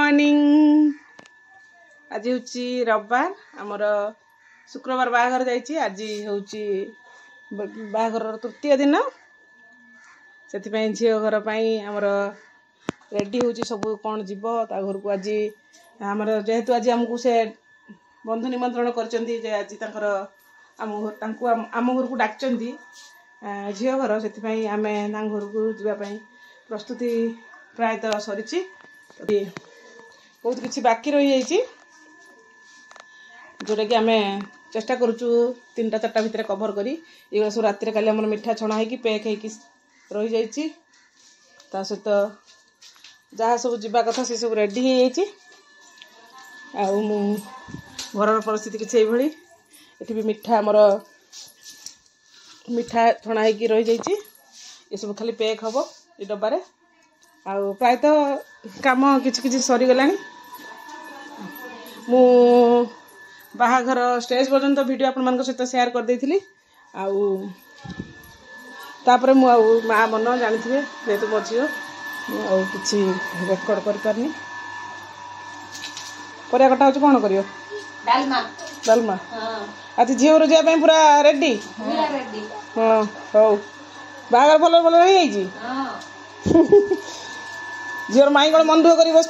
Morning. आज हूँ रविवार आमर शुक्रवार बाहाघर जाइए। आज हूँ बाहाघर तृतीय दिन से झील घर आमर रेडी हूँ सब कौन जीव ता घर को। आज आमर जेहेतु आज आमको से बंधु निमंत्रण कर आज आम घर को डाक झील घर से आम घर को जावाई प्रस्तुति प्रायतः सरी बहुत किसी बाकी रही जाइए जोटा कि आम चेष्टा करुचु 3-4टा भितर कभर करी ये सब रात काली आम मिठा छणा हो पैक हो रही जाइए सहित जहाँ सब जीवा कथा से सब रेडी हो घर परिस्थिति किसी ये भी मिठा आमर मिठा छणा हो रही जाइए ये सब खाली पैक हम ये डब्बारे आउ प्रायतः काम किसी सरीगला मु बाहाघर स्टेज पर्यंत वीडियो आपण मान सहित शेयर कर देइथिली आउ तापर मु माँ मन जानी जेहेतु मो झील किसी रेकर्ड कर पारनी परिया कटा होची कोन करियो डालमा आज झील जावाई पूरा रेडी हाँ हौ बाहाघर भल भल रही जाइए झील माई कौन मन दुख कर बस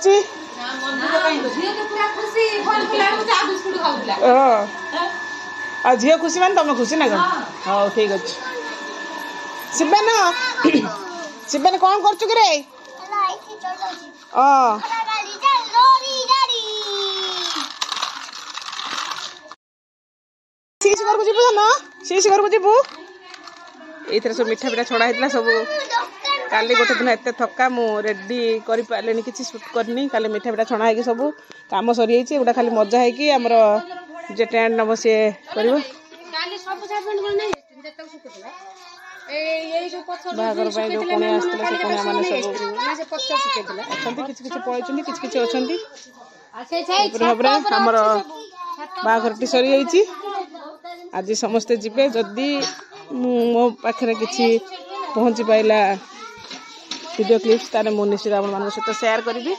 झील खुशी मान तुम खुशी ना कौन हाँ ठीक अच्छे शिवन शिवन कौन कर घर को जीवु ये सब मिठा पिठा छड़ा होता सब काली गोटे दिन एत थका मु रेडी कर पारे कि सुट करनी काली मिठा पिठा छणा हो सब कम सरी गोटा खाली मजा है कि आमर जे टेंट नब सी कर बाहागर जो कुणी आसते से कुणिया मैंने सब किसी पलैं किसी अच्छा भाव आमर बाहागर टी सरी जाइए आज समस्ते जीवे जदि मो पाखे किसी पहुँची पाइला वीडियो क्लिप्स ताने मु निश्चित आप सहित शेयर करी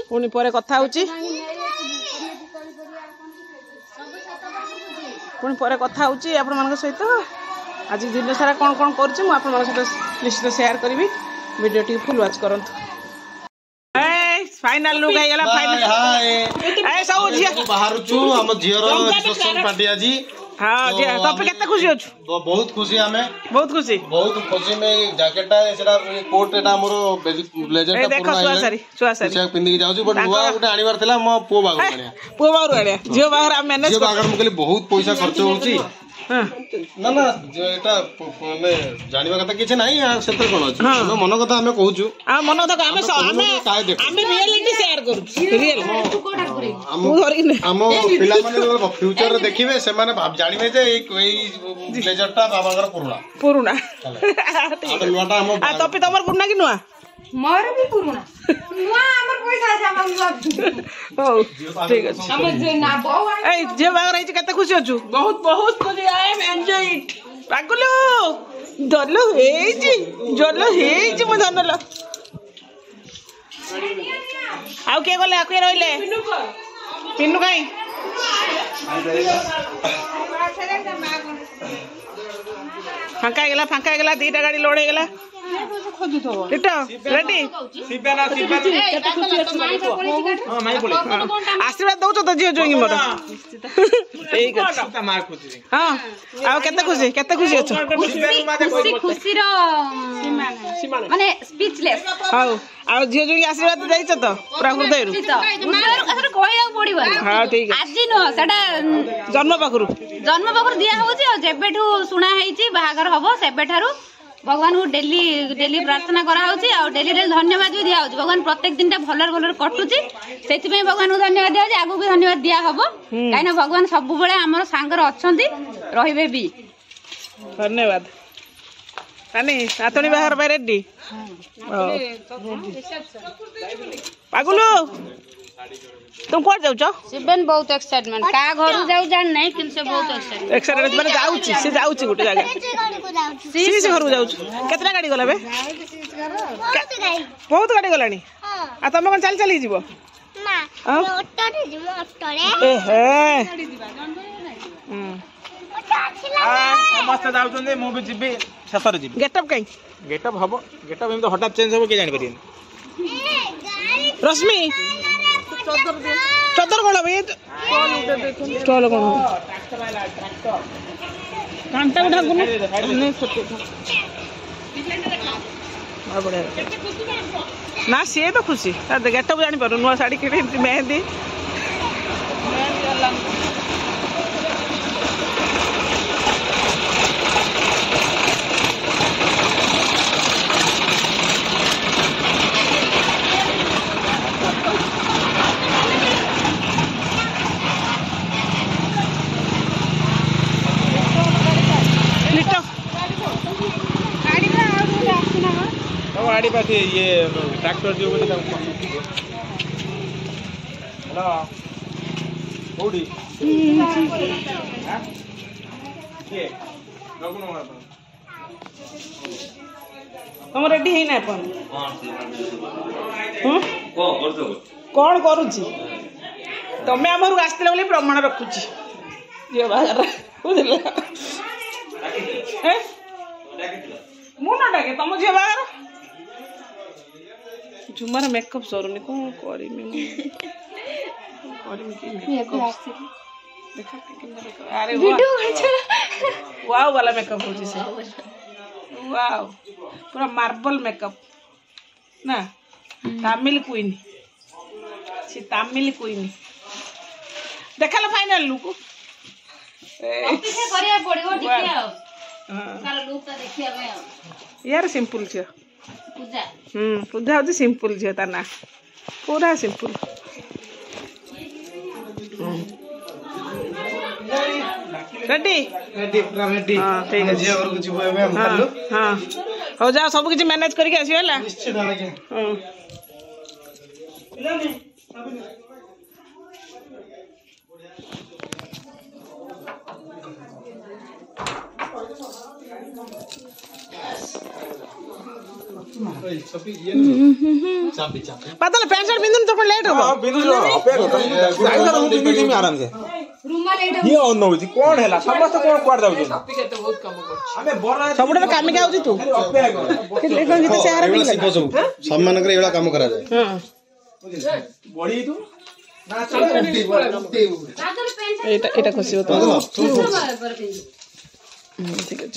पुणी पर कथा होची पुणी पर कथा होची आपण मान सहित आज दिन सारा कौन कौन करुच्ची मु आपण मान सहित निश्चित शेयर करी वीडियो टी फुल वॉच करंतु। फाइनल लुक है गला फाइनल ए सब झिया बाहर छु हम झियर रिसेप्शन पार्टी आज हां जे तो पे केते खुशी होछु बहुत खुशी हमें बहुत खुशी में जैकेटटा सेटा कोट एटा हमरो ब्लेजरटा पूरा देखो सुआ पिंदी जाउ छु बट नुवा उठे आनिबार थिला मो पो बागर आनिया झियो बागर हम मैनेज झियो बागर मकली बहुत पैसा खर्च होउची ना ना एटा मैं जानिबा कथा किछ नाही सेतर कोन अछि हम मन कथा हमें कहूछु आ मन कथा हमें रियलिटी शेयर करू रियल हम पिला माने फ्यूचर देखिबे से माने जानिबे जे ए ब्लेजरटा बाबागर पुरुना नुवाटा हम आ तपे तमर पुरुना कि नुवा मोर भी पुरुना नुवा हमर पैसा আছে हमर नुवा ओ ठीक अछि हमर जे ना बहु ए जे बागर रही कते खुशी होछु बहुत बहुत खुशी आई एम एन्जॉय इट पागलो दलो हेजी मो धनलो आउ के गले आके रहिले पिन्नु काई फांका गेला 2टा गाड़ी लोड गेला रेडी आशीर्वाद दौच तो झील जो मोर ठीक अच्छे हाँ आउ केते खुशी अच्छो खुशी माने स्पीचलेस हां आउ झील जो आशीर्वाद दैछ तो पूरा हृदय रु कहया पड़िबो हां ठीक आज न सेटा जन्म पाखरु दिया होची जेबेठू सुना हेची बाहागर हबो सेबेठारु भगवान को डेली प्रार्थना करा होची आ डेली धन्यवाद भी दिया होची भगवान प्रत्येक दिन भलर कटुची सेति में भगवान को धन्यवाद दिया होची आगु भी धन्यवाद दिया हबो काइना भगवान सब बेले हमर सांगर अछंती रहिबे भी धन्यवाद कानी नातनी बाहर बाय रेडी पागुलो तुम कोड जाऊ छ शिवन बहुत एक्साइटमेंट का घर जाऊ जान नहीं किन से बहुत एक्साइटेड माने जाउची से जाउची गुटे जगह सी से घर जाउ केतना गाड़ी गला बे बहुत गाड़ी गलानी आ तुम कोन चल चली जीवो ना ऑटो रे जीवो ऑटो रे ए हे समस्त जाउछन मु भी जिबे शेषर जिबे गेटअप काई गेटअप हबो गेटअप हम तो हठात चेंज हबो के जानि परियन रश्मि चदर कोन बे चल कोन कांटा उठा गुनु नहीं छोटे आ बड़े ना से तो खुशी गेटअप जानि पारु नुआ साड़ी के मेहंदी गाड़ी पाथे ये ट्रैक्टर जो बोले हेलो ओडी हां के लगुन तुम रेडी है ना अपन कौन करूची तमे हमर आस्ते बोले प्रमाण रखुची जे बाहर बुझले ए मु ना डाके तुम जे बाहर झुमर मेकअप सरुनी कौन करी अरे वाव वाला मेकअप हो से वाव पूरा मार्बल मेकअप ना तमिल क्वीन सी तमिल क्वीन देखा फाइनल लुक यार सिंपल छे पूजा होती सिंपल झील तार ना पूरा सिंपल रेडी रेडी पूरा रेडी हां ठीक है जे और कुछ होबे हम खालु हां हो जा सब कुछ मैनेज करके आसीला निश्चित आके हां पता पैंट शर्ट बिंदु तो लेट हो बिंदु जो अपेक्षा तो बिंदु जी में आराम से रूमा लेट ये ऑन होची कोन हैला समस्त कोन क्वाड जाउ छाती के तो बहुत काम कर हमें बड़ा सबुडे काम के आउची तू कितने कोन गीत से आराम सिखो सब सम्मान करे एड़ा काम करा जाए हां बड़ी तू ना चल एटा खुशी होता ठीक है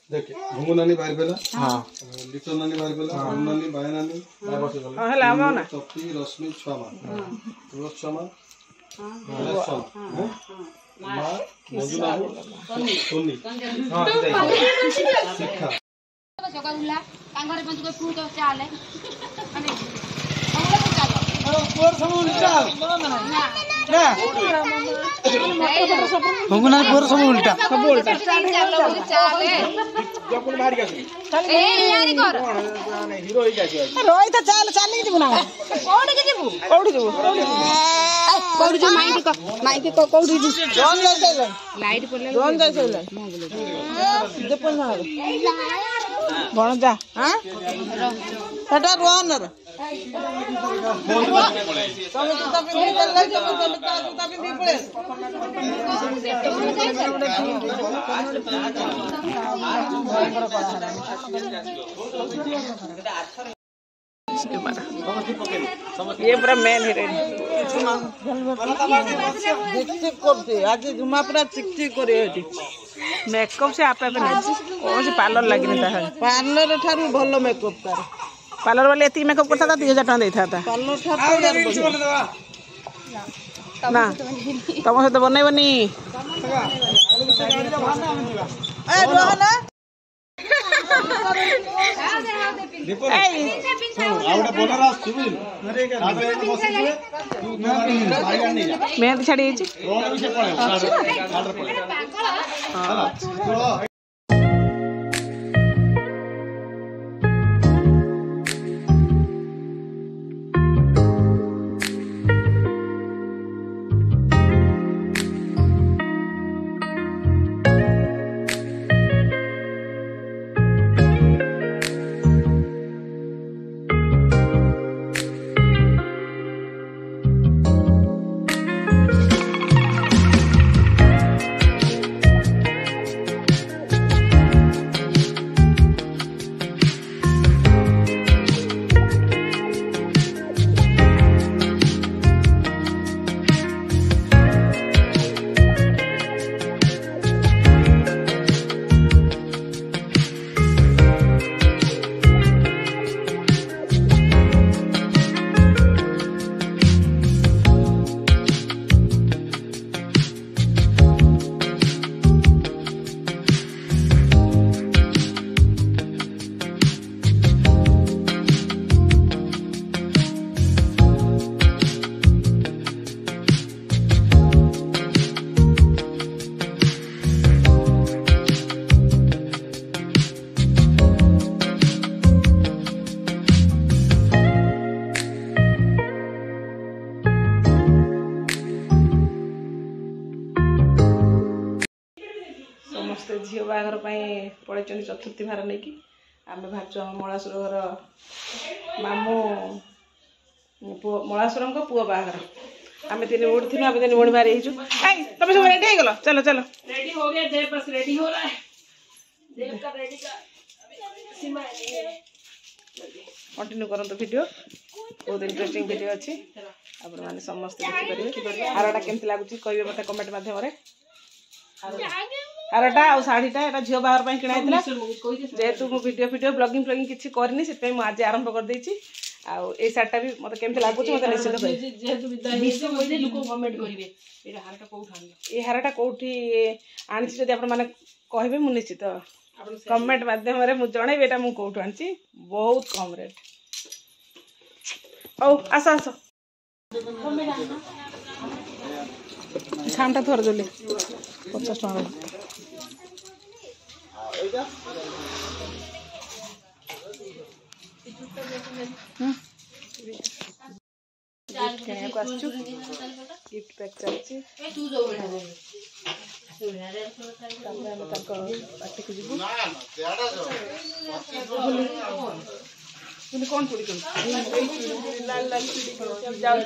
देख घुमु नानी बाहर पेला हां लिटो नानी बाहर पेला हम नानी बाय नानी बाय बसे गला हां हला आमा ना तपी रश्मि छमा हां छमा हां हां मां मजुना सोनी हां शिखा सकाळला कांगरे पण तुका फ्रूट चाले आणि पोर सब उल्टा ना भंगुना पोर सब उल्टा जपुन बाहर गया ए यारी कर हीरो ही गया रोई तो चल चल नहीं जीवना कोडी के जीवु कोडी जो माइक को कोडी जो जोन ले चल लाइट पड़ले जोन जा चल जपुन ना बण जा हां सेटा रोन रे तमे तो तपे निकल ले जो तपे दी पड़े ये पूरा मेन हीरोइन चिक करते आज जुमा पूरा चिक करे एटी मेकअप से आपे नहीं कौन से पार्लर लगी नहीं था पार्लर ठारू भलो मेकअप तार पार्लर वाले एती मेकअप करता था 3000 टका देता था पार्लर ठारू ना तुम से तो बनै बनी ए रोहना मेहंदी छाड़ी पड़ते चतुर्थी भार नहीं कि आम भाजु आम मलासुर घर मामू मलासुर पुओ बाहर आम 3 भोट थी आम 3 भोट बाहर तुम सब रेडी हो गल चलो चलो रेडी हो गया देव बस रेडी हो रहा है देव का रेडी का कंटिन्यू करंतु वीडियो बहुत इंटरेस्टिंग वीडियो अच्छी आपण माने समस्त देखिपारे हारटा केमती लागुची कहबे मते कमेंट माध्यम रे हारटा आ साड़ीटा एटा झियो बाहर पई किना हैतला जेतु मो वीडियो ब्लॉगिंग किछि करनी सेतै मो आज आरंभ कर देछि आ ए साड़ीटा भी मते केमती लागुची मते निश्चित कहि जेतु विषय कहि लोक कमेंट करिवे एटा हारटा कोठा आनी ए हारटा कोठी आनी जदि आपण माने कहबे मु निश्चित कमेंट माध्यम रे मु जणै बेटा मु कोठु आनी बहुत कम रेट ओ आस आस खामटा थोर जले 50 टका गिफ्ट पैक चलछि पार्टी को जीवु कौन पूरी लाल लाल जाऊ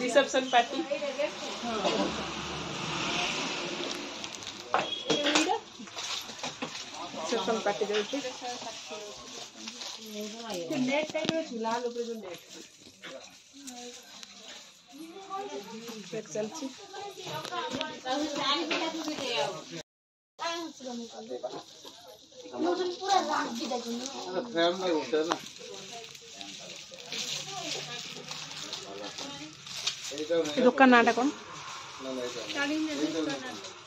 रिसेप्शन पार्टी रिसेप्शन पार्टी जाऊ नेट टाइप लाल ऊपर जो नेट पैक चलछि दुकान नाटा कौन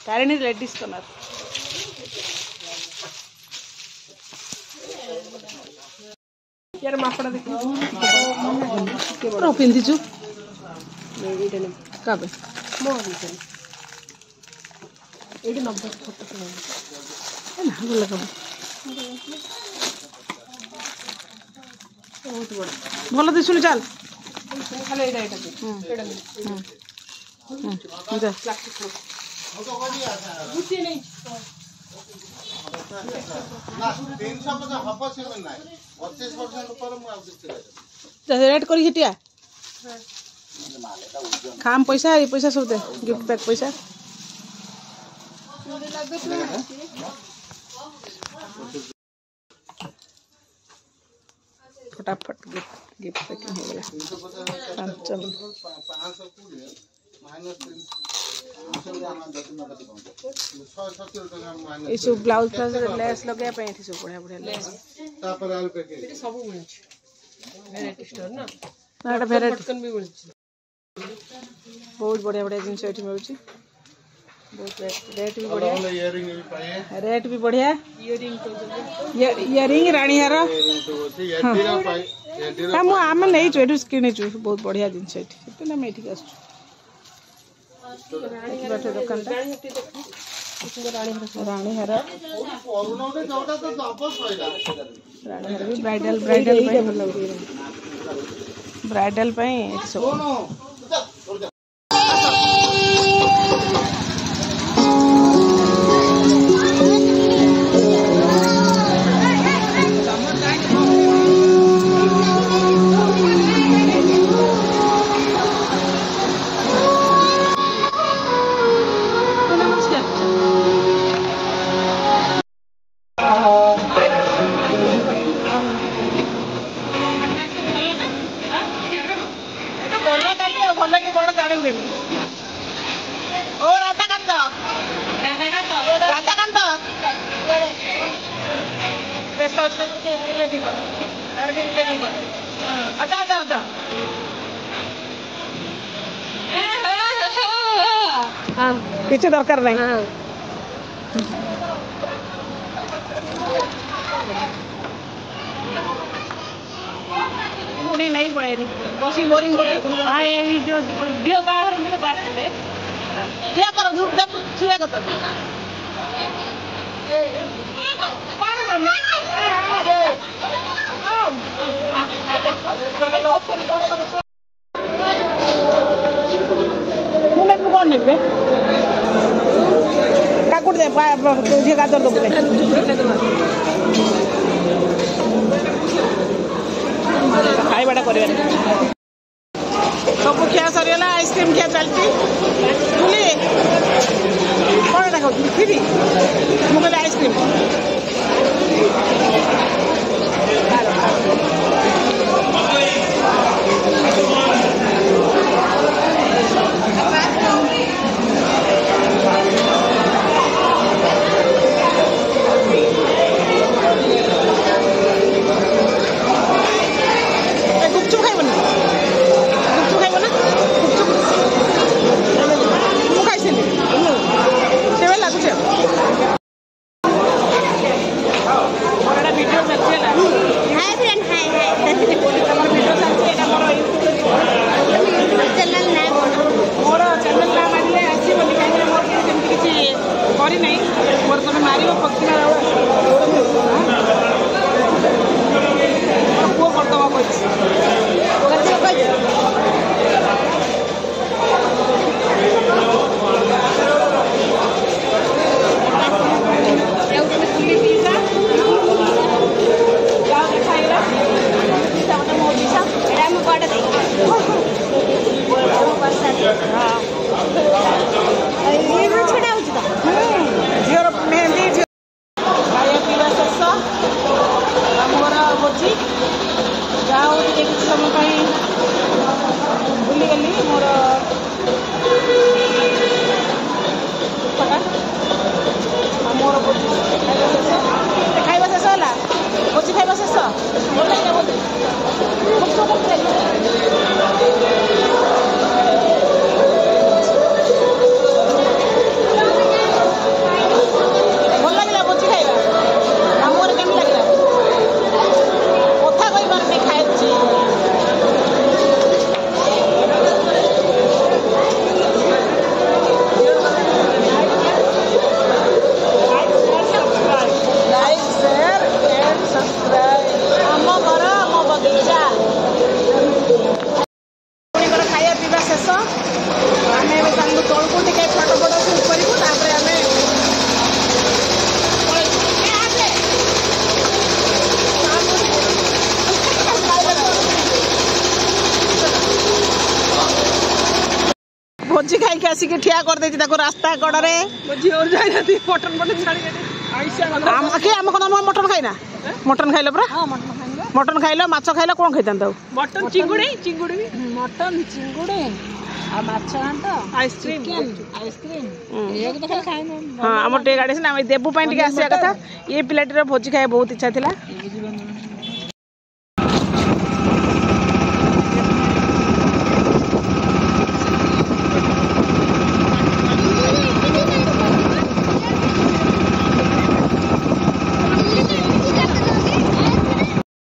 तारिणी लेडीज कॉर्नर यार मापड़ा देखो पिंधिचु काबे मो ये नंबर फोटो ना बोला कब बहुत बड़ा भल दिसुनी चल खाली एटा एटा एटा जा प्लास्टिक गुटी नहीं ना 350 हबो से ना 25% ऊपर मु आउ रेट करी हटिया खाम पैसा ये पैसा सब दे गिफ्ट पैक पैसा फटाफट गिफ्ट पैकिंग हो गया ये सब ब्लाउज लेस लगे सब बढ़िया बढ़िया लेस सब वैरायटी स्टोर ना बहुत बढ़िया बढ़िया जिनस ये मिलूँ बहुत रेट भी बढ़िया रेट भी बढ़िया इयरिंग राणीहार हाँ मुझे आम नहीं किणीचु बहुत बढ़िया जिनस ये आम ये आस दुकान राणीहार राणीहार भी ब्राइडल ब्राइडल सब किसी दरकार नहीं नहीं पड़े बसी बोरिंग जो वीडियो बाहर में बात करे क्या करो दूर तक छुआ कर काकुड़ दे गाजर दो आइसक्रीम क्या चलती बुली कौन देखो फिरी मुझे आइसक्रीम भोजी खाई आसिक ठिया कर देती रास्ता कड़े मटन मटन खाइना मटन खाइल पूरा मटन खाइल माछ खाइल कौन खाई मटन चिंगुड़ी चिंगुड़ी मटन चिंगुड़ी आइसक्रीम आइसक्रीम हाँ आम टे गाड़ी देबू आसिया कथा ये पिलाटीर भोजी खाया बहुत इच्छा थी।